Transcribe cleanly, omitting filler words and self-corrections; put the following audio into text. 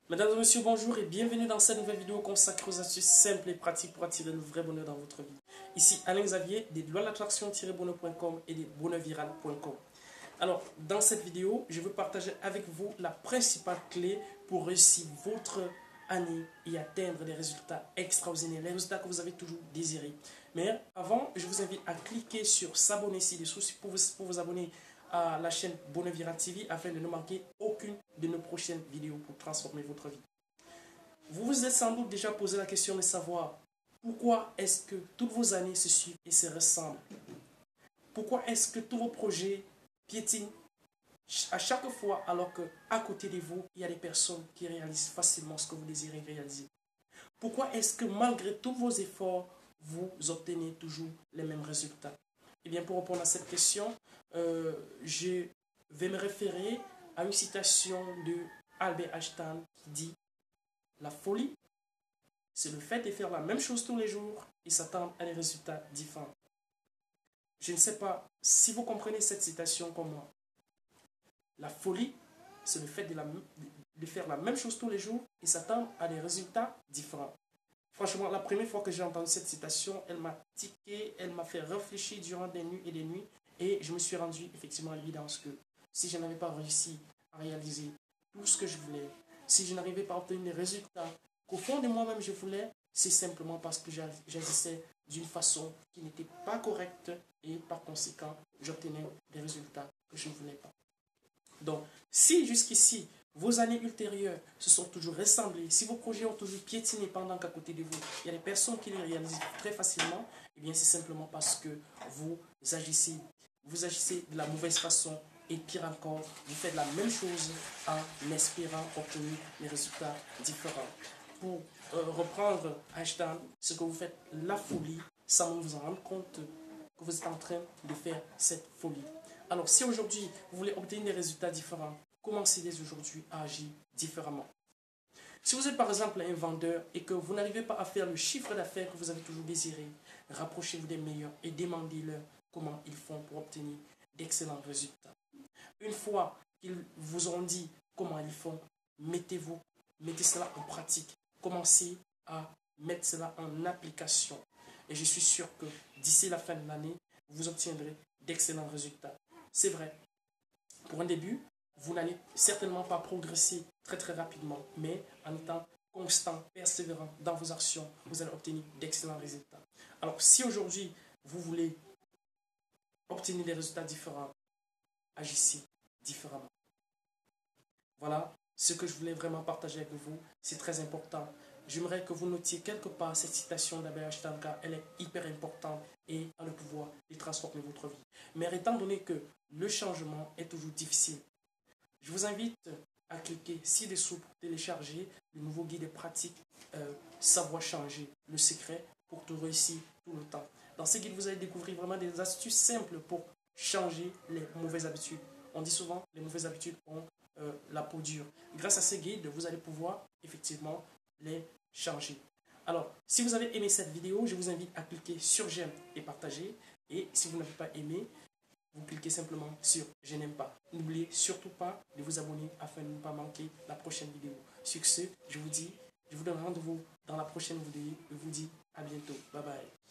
Mesdames et messieurs, bonjour et bienvenue dans cette nouvelle vidéo consacrée aux astuces simples et pratiques pour attirer le vrai bonheur dans votre vie. Ici Alain Xavier des lois de l'attraction-bonheur.com et des bonheurviral.com. Alors, dans cette vidéo, je veux partager avec vous la principale clé pour réussir votre année et atteindre des résultats extraordinaires, les résultats que vous avez toujours désirés. Mais avant, je vous invite à cliquer sur s'abonner ci-dessous pour vous abonner à la chaîne Bonheur Viral TV afin de ne manquer aucune de nos prochaines vidéos pour transformer votre vie. Vous vous êtes sans doute déjà posé la question de savoir pourquoi est-ce que toutes vos années se suivent et se ressemblent. Pourquoi est-ce que tous vos projets piétinent à chaque fois alors qu'à côté de vous, il y a des personnes qui réalisent facilement ce que vous désirez réaliser. Pourquoi est-ce que malgré tous vos efforts, vous obtenez toujours les mêmes résultats? Eh bien, pour répondre à cette question, je vais me référer à une citation de Albert Einstein qui dit « La folie, c'est le fait de faire la même chose tous les jours et s'attendre à des résultats différents. » Je ne sais pas si vous comprenez cette citation comme moi. La folie, c'est le fait de faire la même chose tous les jours et s'attendre à des résultats différents. Franchement, la première fois que j'ai entendu cette citation, elle m'a tiqué, elle m'a fait réfléchir durant des nuits et des nuits. Et je me suis rendu effectivement à l'évidence que si je n'avais pas réussi à réaliser tout ce que je voulais, si je n'arrivais pas à obtenir les résultats qu'au fond de moi-même je voulais, c'est simplement parce que j'agissais d'une façon qui n'était pas correcte et par conséquent, j'obtenais des résultats que je ne voulais pas. Donc, si jusqu'ici, vos années ultérieures se sont toujours ressemblées, si vos projets ont toujours piétiné pendant qu'à côté de vous, il y a des personnes qui les réalisent très facilement, eh bien c'est simplement parce que vous agissez de la mauvaise façon et pire encore, vous faites la même chose en espérant obtenir des résultats différents. Pour reprendre Einstein, ce que vous faites, la folie, sans vous en rendre compte que vous êtes en train de faire cette folie. Alors, si aujourd'hui, vous voulez obtenir des résultats différents, commencez dès aujourd'hui à agir différemment. Si vous êtes par exemple un vendeur et que vous n'arrivez pas à faire le chiffre d'affaires que vous avez toujours désiré, rapprochez-vous des meilleurs et demandez-leur comment ils font pour obtenir d'excellents résultats. Une fois qu'ils vous ont dit comment ils font, mettez cela en pratique. Commencez à mettre cela en application. Et je suis sûr que d'ici la fin de l'année, vous obtiendrez d'excellents résultats. C'est vrai, pour un début, vous n'allez certainement pas progresser très rapidement, mais en étant constant, persévérant dans vos actions, vous allez obtenir d'excellents résultats. Alors, si aujourd'hui, vous voulez obtenir des résultats différents, agissez différemment. Voilà ce que je voulais vraiment partager avec vous. C'est très important. J'aimerais que vous notiez quelque part cette citation d'Albert Einstein car elle est hyper importante et a le pouvoir de transformer votre vie. Mais étant donné que le changement est toujours difficile, je vous invite à cliquer ci-dessous pour télécharger le nouveau guide de pratique Savoir changer, le secret pour tout réussir tout le temps. Dans ce guide, vous allez découvrir vraiment des astuces simples pour changer les mauvaises habitudes. On dit souvent les mauvaises habitudes ont la peau dure. Grâce à ce guide, vous allez pouvoir effectivement les changer. Alors, si vous avez aimé cette vidéo, je vous invite à cliquer sur j'aime et partager. Et si vous n'avez pas aimé, vous cliquez simplement sur je n'aime pas. N'oubliez surtout pas de vous abonner afin de ne pas manquer la prochaine vidéo. Sur ce, je vous donne rendez-vous dans la prochaine vidéo et vous dis à bientôt. Bye bye.